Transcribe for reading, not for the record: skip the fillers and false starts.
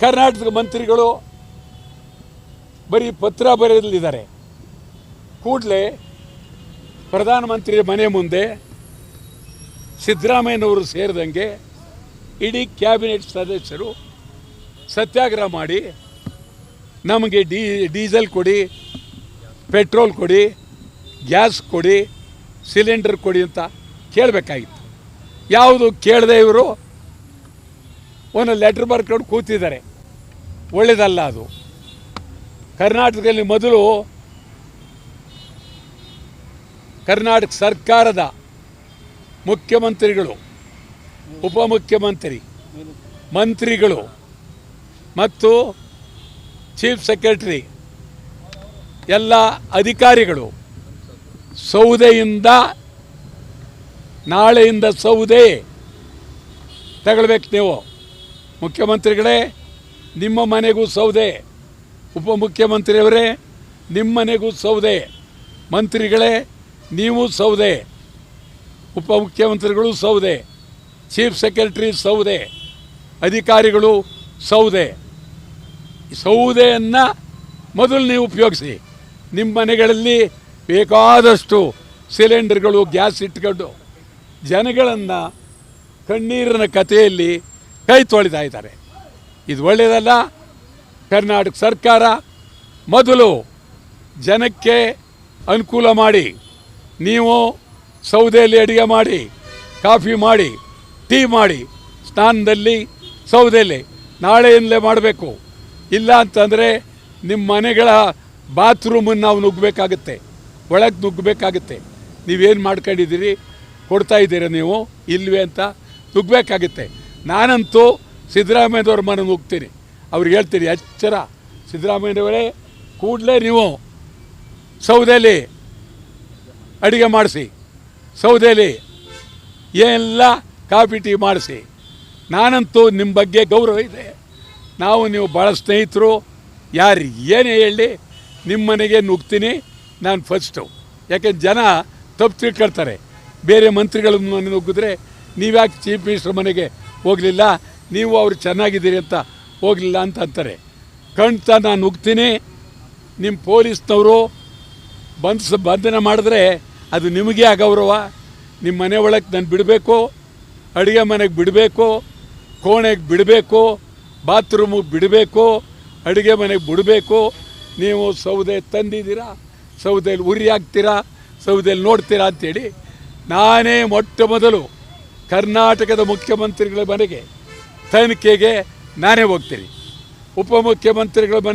ಕರ್ನಾಟಕದ ಮಂತ್ರಿಗಳು ಬರೀ ಪತ್ರ ಬರೆಯಲಿದ್ದಾರೆ. ಕೂಡಲೇ ಪ್ರಧಾನಮಂತ್ರಿ ಮನೆ ಮುಂದೆ ಸಿದ್ದರಾಮಯ್ಯನವರು ಸೇರಿದಂಗೆ ಇಡೀ ಕ್ಯಾಬಿನೆಟ್ ಸದಸ್ಯರು ಸತ್ಯಾಗ್ರಹ ಮಾಡಿ ನಮಗೆ ಡೀಸೆಲ್ ಕೊಡಿ, ಪೆಟ್ರೋಲ್ ಕೊಡಿ, ಗ್ಯಾಸ್ ಕೊಡಿ, ಸಿಲಿಂಡರ್ ಕೊಡಿ ಅಂತ ಕೇಳಬೇಕಾಗಿತ್ತು. ಯಾವುದು ಕೇಳದೆ ಇವರು ಒಂದು ಲೆಟ್ರ್ ಬರ್ಕೊಂಡು ಕೂತಿದ್ದಾರೆ. ಒಳ್ಳೆಯದಲ್ಲ ಅದು. ಕರ್ನಾಟಕದಲ್ಲಿ ಮೊದಲು ಕರ್ನಾಟಕ ಸರ್ಕಾರದ ಮುಖ್ಯಮಂತ್ರಿಗಳು, ಉಪಮುಖ್ಯಮಂತ್ರಿ, ಮಂತ್ರಿಗಳು ಮತ್ತು ಚೀಫ್ ಸೆಕ್ರೆಟರಿ ಎಲ್ಲ ಅಧಿಕಾರಿಗಳು ಸೌದೆಯಿಂದ ನಾಳೆಯಿಂದ ಸೌದೆ ತಗೊಳ್ಬೇಕು. ನೀವು ಮುಖ್ಯಮಂತ್ರಿಗಳೇ ನಿಮ್ಮ ಮನೆಗೂ ಸೌದೆ, ಉಪಮುಖ್ಯಮಂತ್ರಿಯವರೇ ನಿಮ್ಮ ಮನೆಗೂ ಸೌದೆ, ಮಂತ್ರಿಗಳೇ ನೀವು ಸೌದೆ, ಉಪಮುಖ್ಯಮಂತ್ರಿಗಳು ಸೌದೆ, ಚೀಫ್ ಸೆಕ್ರೆಟರಿ ಸೌದೆ, ಅಧಿಕಾರಿಗಳು ಸೌದೆ. ಸೌದೆಯನ್ನು ಮೊದಲು ನೀವು ಉಪಯೋಗಿಸಿ. ನಿಮ್ಮ ಮನೆಗಳಲ್ಲಿ ಬೇಕಾದಷ್ಟು ಸಿಲಿಂಡರ್ಗಳು, ಗ್ಯಾಸ್ ಇಟ್ಕೊಂಡು ಜನಗಳನ್ನು ಕಣ್ಣೀರಿನ ಕಥೆಯಲ್ಲಿ ಕೈ ತೊಳಿತಾ ಇದ್ದಾರೆ. ಇದು ಒಳ್ಳೆಯದಲ್ಲ. ಕರ್ನಾಟಕ ಸರ್ಕಾರ ಮೊದಲು ಜನಕ್ಕೆ ಅನುಕೂಲ ಮಾಡಿ, ನೀವು ಸೌದೆಯಲ್ಲಿ ಅಡುಗೆ ಮಾಡಿ, ಕಾಫಿ ಮಾಡಿ, ಟೀ ಮಾಡಿ, ಸ್ನಾನದಲ್ಲಿ ಸೌದೆಯಲ್ಲಿ ನಾಳೆಯಿಂದಲೇ ಮಾಡಬೇಕು. ಇಲ್ಲ ಅಂತಂದರೆ ನಿಮ್ಮ ಮನೆಗಳ ಬಾತ್ರೂಮನ್ನು ನಾವು ನುಗ್ಗಬೇಕಾಗುತ್ತೆ, ಒಳಗೆ ನುಗ್ಗಬೇಕಾಗುತ್ತೆ. ನೀವೇನು ಮಾಡ್ಕೊಂಡಿದ್ದೀರಿ, ಕೊಡ್ತಾ ಇದ್ದೀರಾ ನೀವು ಇಲ್ವೇ ಅಂತ ನುಗ್ಗಬೇಕಾಗುತ್ತೆ. ನಾನಂತೂ ಸಿದ್ದರಾಮಯ್ಯನವ್ರ ಮನೆ ನುಗ್ತೀನಿ. ಅವ್ರಿಗೆ ಹೇಳ್ತೀನಿ, ಎಚ್ಚರ ಸಿದ್ದರಾಮಯ್ಯನವರೇ, ಕೂಡಲೇ ನೀವು ಸೌದೆಯಲ್ಲಿ ಅಡುಗೆ ಮಾಡಿಸಿ, ಸೌದೆಯಲ್ಲಿ ಎಲ್ಲ ಕಾಫಿ ಟೀ ಮಾಡಿಸಿ. ನಾನಂತೂ ನಿಮ್ಮ ಬಗ್ಗೆ ಗೌರವ ಇದೆ. ನೀವು ಭಾಳ ಸ್ನೇಹಿತರು. ಯಾರು ಏನೇ ಹೇಳಿ ನಿಮ್ಮ ಮನೆಗೆ ನುಗ್ತೀನಿ ನಾನು ಫಸ್ಟು. ಯಾಕೆಂದ್ರೆ ಜನ ತಪ್ಪು ತಿಳ್ಕೊಳ್ತಾರೆ. ಬೇರೆ ಮಂತ್ರಿಗಳ ಮನೆ ನುಗ್ಗಿದ್ರೆ ನೀವ್ಯಾಕೆ ಚೀಫ್ ಮಿನಿಸ್ಟರ್ ಮನೆಗೆ ಹೋಗಲಿಲ್ಲ, ನೀವು ಅವ್ರು ಚೆನ್ನಾಗಿದ್ದೀರಿ ಅಂತ ಹೋಗಲಿಲ್ಲ ಅಂತ ಅಂತಾರೆ. ಕಣ್ತಾ ನಾನು ನುಗ್ತೀನಿ. ನಿಮ್ಮ ಪೊಲೀಸ್ನವರು ಬಂಧನ ಮಾಡಿದ್ರೆ ಅದು ನಿಮಗೆ ಅಗೌರವ. ನಿಮ್ಮ ಮನೆ ಒಳಗೆ ನಾನು ಬಿಡಬೇಕು, ಅಡುಗೆ ಮನೆಗೆ ಬಿಡಬೇಕು, ಕೋಣೆಗೆ ಬಿಡಬೇಕು, ಬಾತ್ರೂಮಿಗೆ ಬಿಡಬೇಕು, ಅಡುಗೆ ಮನೆಗೆ ಬಿಡಬೇಕು. ನೀವು ಸೌದೆ ತಂದಿದ್ದೀರಾ, ಸೌದೆಯಲ್ಲಿ ಉರಿ ಹಾಕ್ತೀರಾ, ಸೌದೆಯಲ್ಲಿ ನೋಡ್ತೀರಾ ಅಂಥೇಳಿ ನಾನೇ ಮೊಟ್ಟ ಮೊದಲು ಕರ್ನಾಟಕದ ಮುಖ್ಯಮಂತ್ರಿಗಳ ಮನೆಗೆ ತನಿಖೆಗೆ ನಾನೇ ಹೋಗ್ತೀನಿ. ಉಪಮುಖ್ಯಮಂತ್ರಿಗಳ ಮನೆ